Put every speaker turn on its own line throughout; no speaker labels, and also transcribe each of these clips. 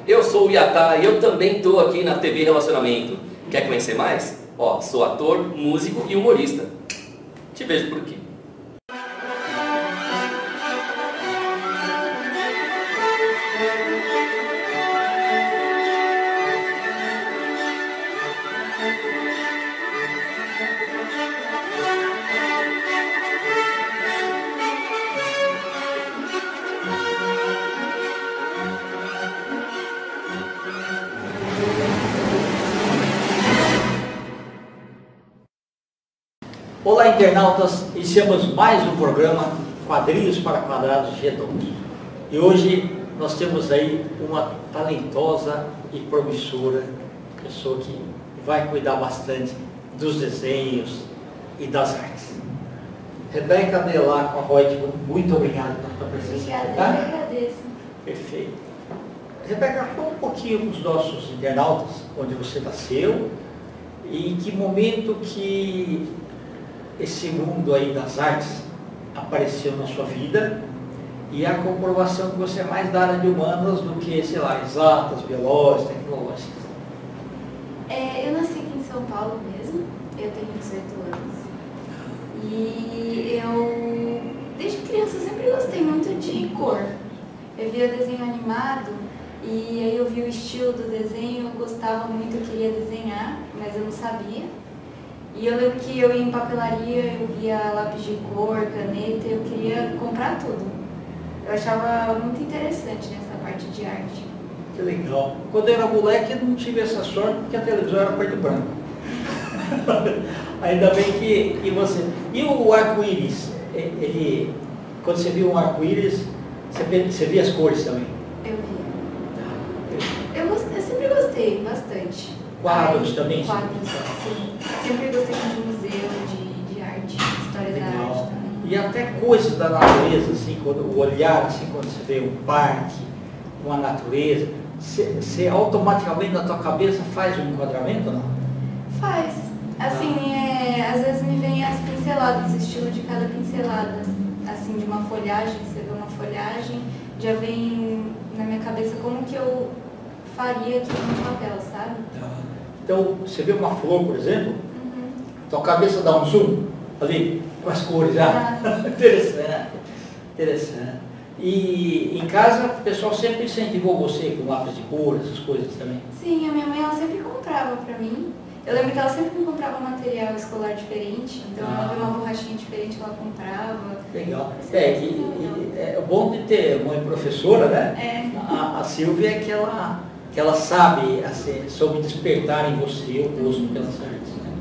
eu sou o Iatá e eu também estou aqui na TV Relacionamento. Quer conhecer mais? Ó, sou ator, músico e humorista. Te vejo por aqui.
Olá, internautas, iniciamos mais um programa Quadrinhos para Quadrados Redondos. E hoje nós temos aí uma talentosa e promissora pessoa que vai cuidar bastante dos desenhos e das artes. Rebeca Adelar com a Reutmann, muito obrigado pela sua presença.
Obrigada, eu agradeço.
Perfeito. Rebeca, conta um pouquinho para os nossos internautas onde você nasceu e em que momento que esse mundo aí das artes apareceu na sua vida e a comprovação que você é mais da área de humanas do que, sei lá, exatas, biológicas, tecnológicas.
Eu nasci aqui em São Paulo mesmo, eu tenho 18 anos. E eu, desde criança, sempre gostei muito de cor. Eu via desenho animado e aí eu via o estilo do desenho, eu gostava muito, eu queria desenhar, mas eu não sabia. E eu lembro que eu ia em papelaria, eu via lápis de cor, caneta, eu queria comprar tudo. Eu achava muito interessante nessa parte de arte.
Que legal. Quando eu era moleque eu não tive essa sorte porque a televisão era preto e branco. Ainda bem que você... E o arco-íris? Quando você viu um arco-íris, você via as cores também?
Eu via. Eu sempre gostei bastante.
Quadros também?
Quadros, sim. Sempre gostei de museu, de arte, história da arte também.
E até coisas da natureza, assim, quando o olhar, assim, quando você vê um parque, uma natureza, você automaticamente na tua cabeça faz um enquadramento ou não?
Faz. Assim, às vezes me vem as pinceladas, o estilo de cada pincelada. Assim, de uma folhagem, você vê uma folhagem, já vem na minha cabeça como que eu faria aquilo no papel, sabe?
Então, você vê uma flor, por exemplo, tua cabeça dá um zoom ali, com as cores já. Interessante, interessante. E em casa, o pessoal sempre incentivou você com lápis de cor, essas coisas também?
Sim, a minha mãe, ela sempre comprava pra mim. Eu lembro que ela sempre me comprava material escolar diferente, então ela via uma borrachinha diferente que ela comprava.
Legal. É bom de ter mãe professora, né? A Silvia é que ela sabe, assim, soube despertar em você o gosto pelas artes, né?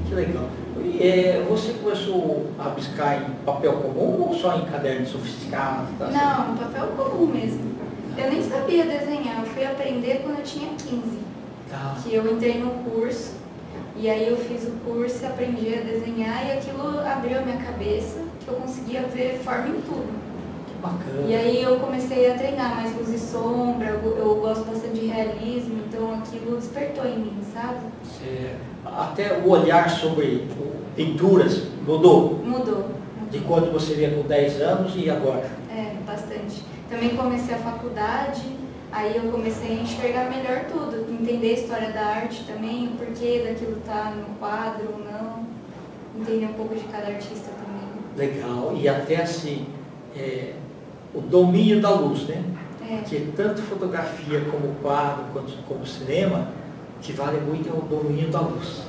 Que legal. E, você começou a rabiscar em papel comum ou só em cadernos sofisticados? Tá?
Não, papel comum mesmo. Eu nem sabia desenhar, eu fui aprender quando eu tinha 15. Que eu entrei no curso, e aí eu fiz o curso, aprendi a desenhar e aquilo abriu a minha cabeça, que eu conseguia ver forma em tudo.
Bacana.
E aí eu comecei a treinar mais luz e sombra, eu gosto bastante de realismo, então aquilo despertou em mim, sabe?
Até o olhar sobre pinturas mudou?
Mudou.
De quando você via com 10 anos e agora?
Bastante. Também comecei a faculdade, aí eu comecei a enxergar melhor tudo, entender a história da arte também, o porquê daquilo tá no quadro ou não, entender um pouco de cada artista também.
Legal. E até assim... o domínio da luz, né? Porque tanto fotografia como quadro, quanto como cinema, o que vale muito é o domínio da luz.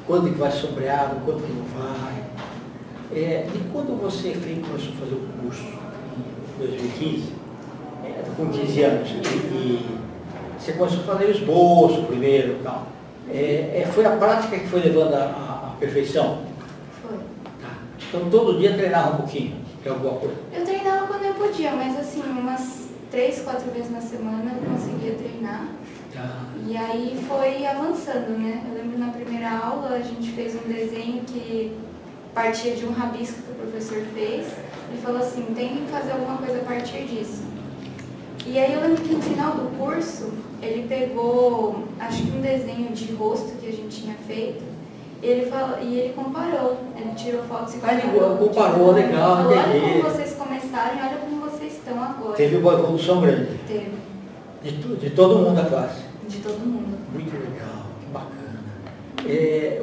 Quando que vai sombreado, quando que não vai. E quando você começou a fazer o curso, em 2015, com 15 anos, e você começou a fazer o esboço primeiro e tal, foi a prática que foi levando à perfeição? Então todo dia treinava um pouquinho, de alguma coisa?
Eu treinava quando eu podia, mas assim, umas 3, 4 vezes na semana eu conseguia treinar. E aí foi avançando, né? Eu lembro na primeira aula a gente fez um desenho que partia de um rabisco que o professor fez e falou assim, tem que fazer alguma coisa a partir disso. E aí eu lembro que no final do curso ele pegou, acho que um desenho de rosto que a gente tinha feito, e ele comparou, ele tirou fotos e comparou.
Ele comparou, legal,
falou, olha como vocês começaram, olha como vocês estão Então agora...
Teve uma evolução grande.
Teve.
De todo mundo da classe.
De todo mundo.
Muito legal, que bacana.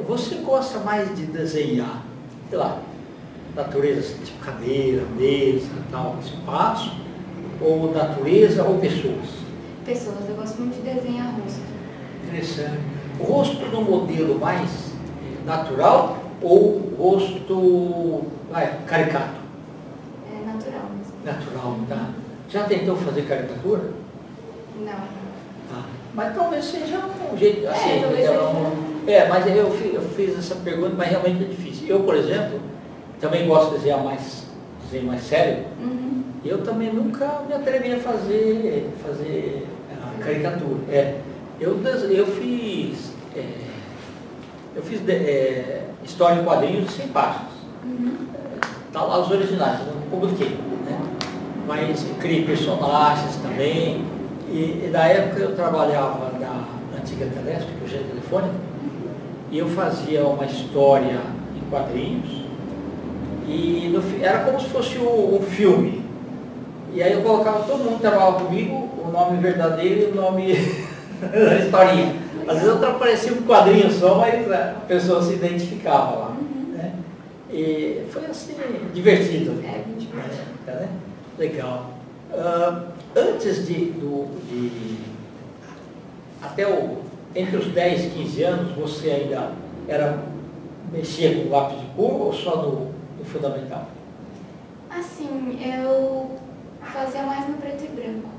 Você gosta mais de desenhar, sei lá, natureza, tipo cadeira, mesa, tal, espaço, ou natureza ou pessoas?
Pessoas, eu gosto muito de desenhar rosto.
Interessante. O rosto no modelo mais natural ou rosto caricato?
É natural mesmo.
Natural, tá? Já tentou fazer caricatura?
Não.
Tá. Mas talvez seja um jeito assim.
Talvez seja.
Mas eu fiz essa pergunta, mas realmente é difícil. Eu, por exemplo, também gosto de desenhar mais sério.
Uhum.
Eu também nunca me atrevi a fazer caricatura. Eu fiz história em quadrinhos de 100 páginas.
Uhum.
Tá lá os originais, eu não publiquei, né? Mas criei personagens também. E na época eu trabalhava na antiga Telesp, projeto telefônico, e eu fazia uma história em quadrinhos, e era como se fosse um filme. E aí eu colocava todo mundo que trabalhava comigo, o nome verdadeiro e o nome da historinha. Às vezes aparecia um quadrinho só, mas a pessoa se identificava lá. Né? E foi assim, divertido.
Muito divertido.
Né? Legal. Antes entre os 10 e 15 anos, você ainda mexia com lápis de cor ou só no fundamental?
Assim, eu fazia mais no preto e branco.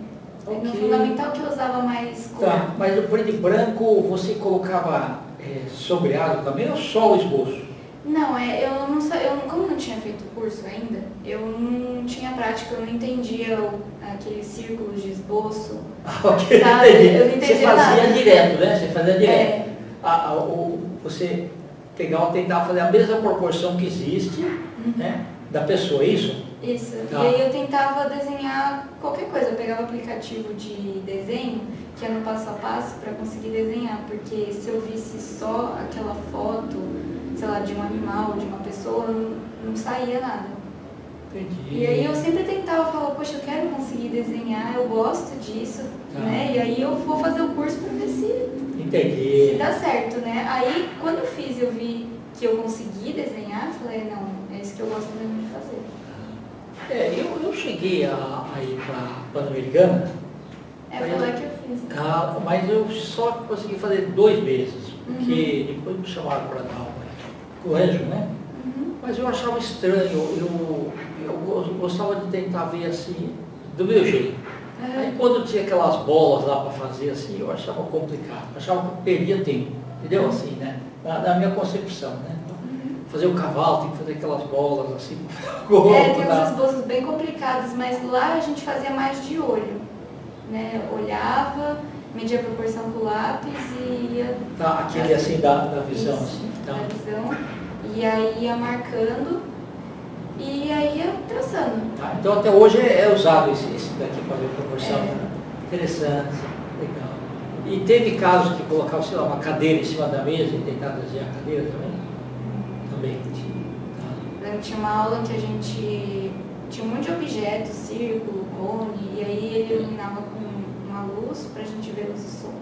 Okay.
No fundamental que eu usava mais cor.
Tá, mas no preto e branco você colocava sombreado também ou só o esboço?
Não, como não tinha feito o curso ainda, eu não tinha prática, eu não entendia aqueles círculos de esboço.
Ok,
sabe? Eu não entendia
você fazia
nada.
direto, né? Você fazia direto. Você tentava fazer a mesma proporção que existe, né? Da pessoa, é isso?
Isso.
Tá.
E aí eu tentava desenhar qualquer coisa. Eu pegava aplicativo de desenho, que é no passo a passo, para conseguir desenhar. Porque se eu visse só aquela foto, sei lá, de um animal, de uma pessoa, não saía nada.
Entendi.
E aí eu sempre tentava falar, poxa, eu quero conseguir desenhar, eu gosto disso, né? E aí eu vou fazer o curso para ver se dá certo, né? Aí quando eu fiz, eu vi que eu consegui desenhar, falei, não, é isso que eu gosto mesmo de fazer.
Eu cheguei a ir para a Pan-Americana.
Foi lá que eu fiz.
Mas eu só consegui fazer 2 meses, porque depois me chamaram para dar aula no colégio, né? Mas eu achava estranho, eu gostava de tentar ver assim, do meu jeito. Aí quando tinha aquelas bolas lá para fazer assim, eu achava complicado, achava que eu perdia tempo, entendeu? Assim, né? Na minha concepção, né? Fazer o cavalo, tem que fazer aquelas bolas assim.
Tem uns esboços bem complicados, mas lá a gente fazia mais de olho, né? Olhava, media a proporção com o lápis e ia...
Tá, aquele assim da visão,
isso,
assim. Tá.
Da visão, e aí ia marcando e aí ia traçando.
Tá, então até hoje é usado esse daqui para ver a proporção. Interessante, legal. E teve casos que colocavam, sei lá, uma cadeira em cima da mesa e tentava desenhar a cadeira também? Também. Tá.
Tinha uma aula que a gente tinha um monte de objetos, círculo, cone, e aí ele iluminava com uma luz para a gente ver luz e sombra.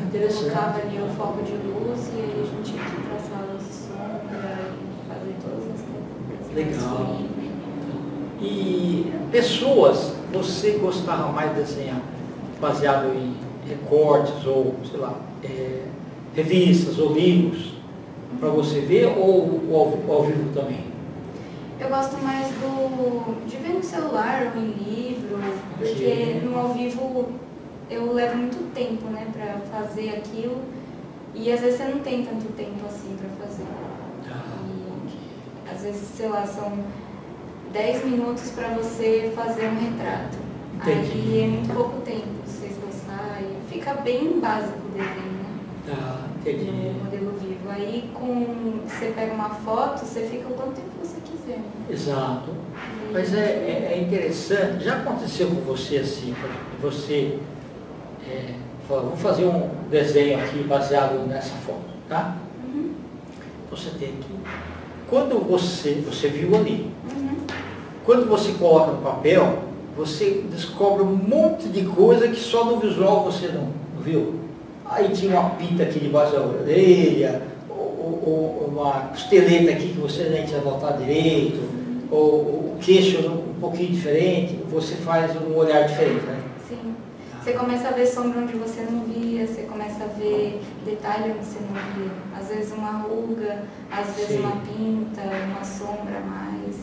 Interessante.
Colocava ali o foco de luz e aí a gente tinha que traçar luz e sombra e fazer todas as coisas.
Legal. E pessoas, você gostava mais de desenhar baseado em recortes ou, sei lá, revistas ou livros para você ver ou ao vivo também?
Eu gosto mais de ver no celular ou em livro, porque no ao vivo eu levo muito tempo, né, para fazer aquilo e às vezes você não tem tanto tempo assim para fazer. E, às vezes, sei lá, são 10 minutos para você fazer um retrato.
Entendi.
Aí é muito pouco tempo você esboçar e fica bem básico o desenho, né?
Entendi.
No modelo vivo. Aí você pega uma foto, você fica o quanto tempo você quiser. Né?
Exato. Mas é interessante, já aconteceu com você assim, você falou, vou fazer um desenho aqui baseado nessa foto, tá? Você tem que, quando você viu ali, quando você coloca no papel, você descobre um monte de coisa que só no visual você não viu. Aí tinha uma pinta aqui debaixo da orelha, ou uma costeleta aqui que você nem tinha notado direito, ou o queixo um pouquinho diferente, você faz um olhar diferente, né?
Sim. Você começa a ver sombra onde você não via, você começa a ver detalhe onde você não via. Às vezes uma ruga, às vezes uma pinta, uma sombra a mais.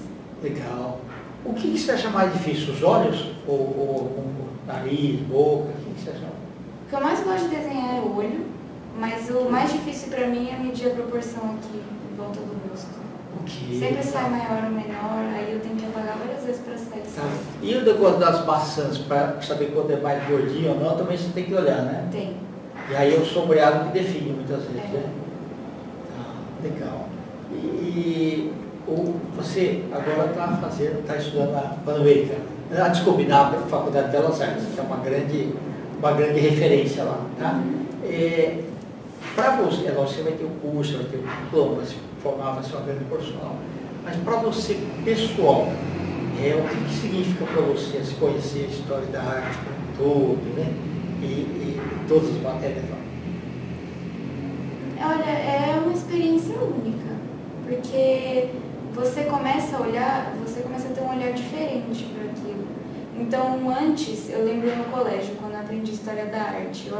Legal. O que você acha mais difícil? Os olhos? Ou o nariz, boca? O que você acha?
O que eu mais gosto de desenhar é o olho, mas o mais difícil para mim é medir a proporção aqui em volta do rosto. Sempre sai maior ou menor, aí eu tenho que apagar várias vezes para sair.
Tá. E o negócio das maçãs, para saber quando é mais gordinho ou não, também você tem que olhar, né?
Tem.
E aí o sombreado que define muitas vezes, né? Tá, legal. E você agora está estudando na Pan-Americana. Desculpe, na Faculdade de Belas Artes, que é uma grande referência lá, tá? Para você, você vai ter o curso, vai ter o diploma, vai se formar, vai ser uma grande profissional. Mas para você, pessoal, o que significa para você se conhecer a história da arte como todo, né? E todas as matérias lá?
Olha, é uma experiência única, porque você começa a olhar, você começa a ter um olhar diferente para aquilo. Então, antes, eu lembro no colégio, quando eu aprendi História da Arte, eu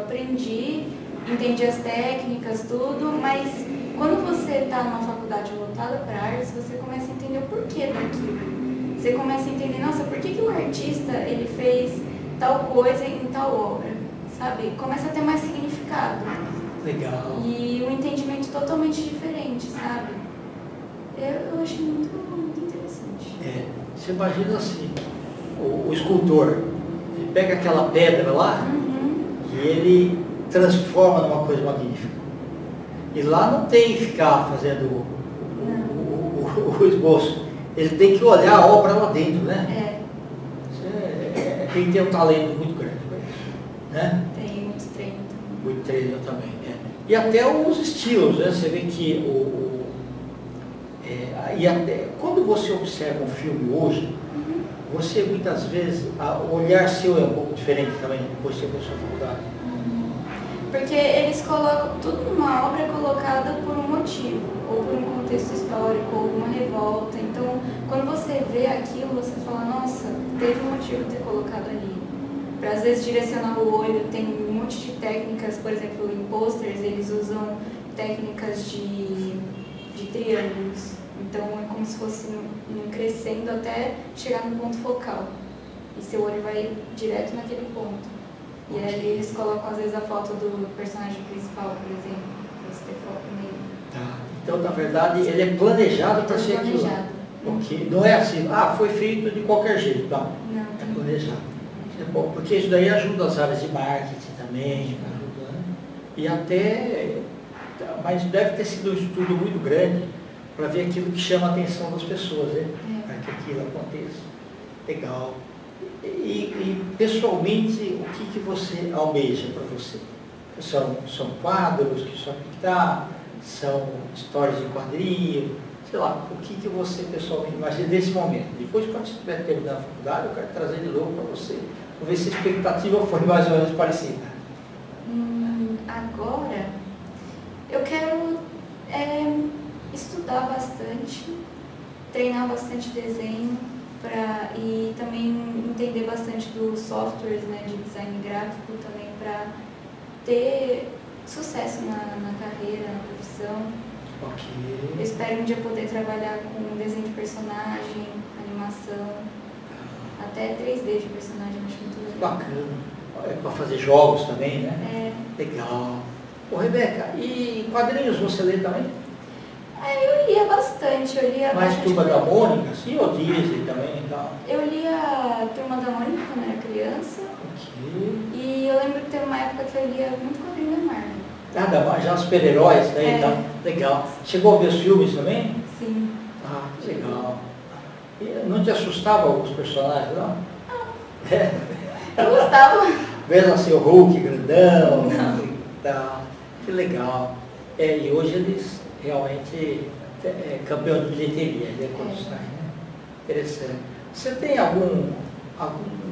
entendi as técnicas, tudo, mas quando você está numa faculdade voltada para artes, você começa a entender o porquê daquilo. Você começa a entender, nossa, por que o artista ele fez tal coisa em tal obra, sabe? Começa a ter mais significado.
Legal.
E um entendimento totalmente diferente, sabe? Eu achei muito interessante.
Você imagina assim, o escultor, ele pega aquela pedra lá e ele transforma numa coisa magnífica. E lá não tem que ficar fazendo o esboço. Ele tem que olhar a obra lá dentro, né? Tem que ter um talento muito grande para isso, né?
Tem muito treino.
Muito treino também, E até os estilos, né? Você vê que e até quando você observa um filme hoje, você muitas vezes, o olhar seu é um pouco diferente também, depois que você começou a faculdade.
Porque eles colocam tudo numa obra colocada por um motivo, ou por um contexto histórico, ou uma revolta. Então, quando você vê aquilo, você fala, nossa, teve um motivo de ter colocado ali. Para às vezes direcionar o olho, tem um monte de técnicas, por exemplo, em posters, eles usam técnicas de triângulos. Então, é como se fosse crescendo até chegar no ponto focal. E seu olho vai direto naquele ponto. E ali eles colocam, às vezes, a foto do personagem principal, por exemplo, para você ter foco nele.
Tá. Então, na verdade, ele é planejado para ser aquilo. Okay. Não é assim, foi feito de qualquer jeito, não.
Não.
É planejado. É bom, porque isso daí ajuda as áreas de marketing também, ajuda, né? E até, mas deve ter sido um estudo muito grande para ver aquilo que chama a atenção das pessoas, né? Para que aquilo aconteça. Legal. E pessoalmente, o que você almeja para você? São quadros que só pintar? São histórias em quadrinho? Sei lá, o que você pessoalmente imagina desse momento? Depois, quando você estiver terminando a faculdade, eu quero trazer de novo para você. Vou ver se a expectativa foi mais ou menos parecida.
Agora, eu quero estudar bastante, treinar bastante desenho e também entender bastante dos softwares, né, de design gráfico também para ter sucesso na carreira, na profissão.
Ok.
Eu espero um dia poder trabalhar com desenho de personagem, animação, até 3D de personagem, acho muito legal.
Bacana. É para fazer jogos também, né? Legal. Ô, Rebeca, e quadrinhos você lê também?
Eu lia bastante,
Mais Turma da Mônica, sim, ou Disney também? Então.
Eu lia Turma da Mônica quando era criança.
Ok.
E eu lembro que teve uma época que eu lia muito quadrinho da Marvel.
Já os super-heróis, né? Então, legal. Chegou a ver os filmes também?
Sim.
Que legal. E não te assustava alguns personagens, não?
Eu gostava.
Mesmo assim, o Hulk grandão,
Não.
Tal. Que legal. E hoje eles realmente campeão de bilheteria, quando sai, né? Interessante. Você tem algum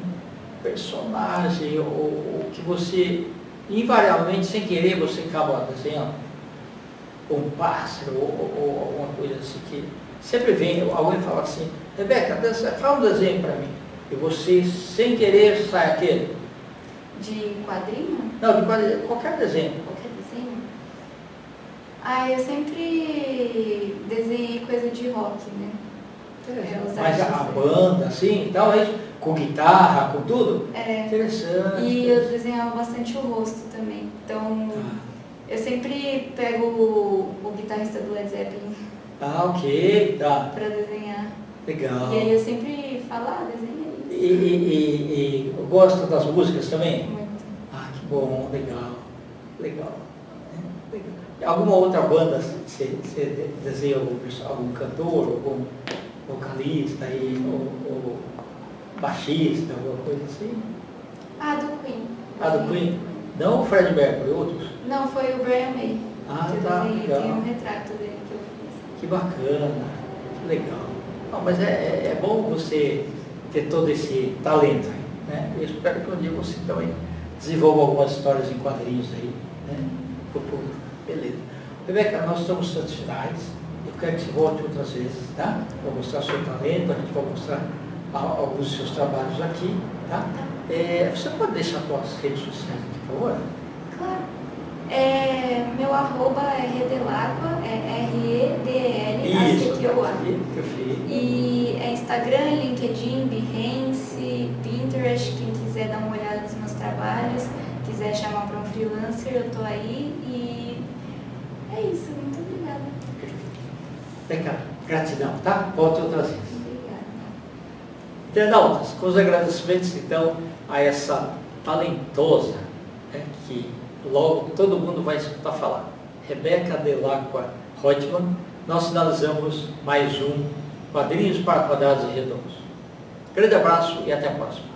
personagem ou que você, invariavelmente, sem querer, você acaba desenhando? Um pássaro ou alguma coisa assim que sempre vem, alguém fala assim, Rebeca, fala um desenho para mim. E você, sem querer, sai aquele.
De quadrinho?
Não, de quadrinho, qualquer desenho.
Qualquer desenho? Ah, eu sempre desenhei coisa de rock, né?
Mas a banda, assim, e tal, com guitarra, com tudo?
É.
Interessante.
E eu desenhava bastante o rosto também. Então, eu sempre pego o guitarrista do Led Zeppelin.
Ok, tá.
Pra desenhar.
Legal.
E aí eu sempre falo, desenha isso.
E gosta das músicas também?
Muito.
Que bom, legal. Legal. Alguma outra banda você desenha algum cantor, algum vocalista ou baixista, alguma coisa assim?
Do Queen.
Do Queen? Não o Freddie Mercury, outros?
Não, foi o Brian May. Que eu
Tá,
desenhei,
legal.
tem um retrato dele que eu fiz.
Que bacana, que legal. Não, mas é bom você ter todo esse talento aí, né? Eu espero que um dia você também desenvolva algumas histórias em quadrinhos aí, né? Pro público. Beleza. Rebeca, nós estamos satisfeitos. Eu quero que você volte outras vezes, tá? Para mostrar seu talento, a gente vai mostrar alguns dos seus trabalhos aqui, tá? Você pode deixar suas redes sociais aqui, por favor?
Claro. Meu arroba é Redelacqua, é R-E-D-E-L-A-C-Q-U-A.
Perfeito.
E é Instagram, LinkedIn, Behance, Pinterest, quem quiser dar uma olhada nos meus trabalhos, quiser chamar para um freelancer, eu tô aí e é isso, muito obrigada.
Vem cá, gratidão, tá? Volte outras vezes.
Obrigada.
Internautas, com os agradecimentos então a essa talentosa, né, que logo todo mundo vai escutar falar, Rebeca Delacqua Reutemann, nós finalizamos mais um Quadrinhos para Quadrados e Redondos. Grande abraço e até a próxima.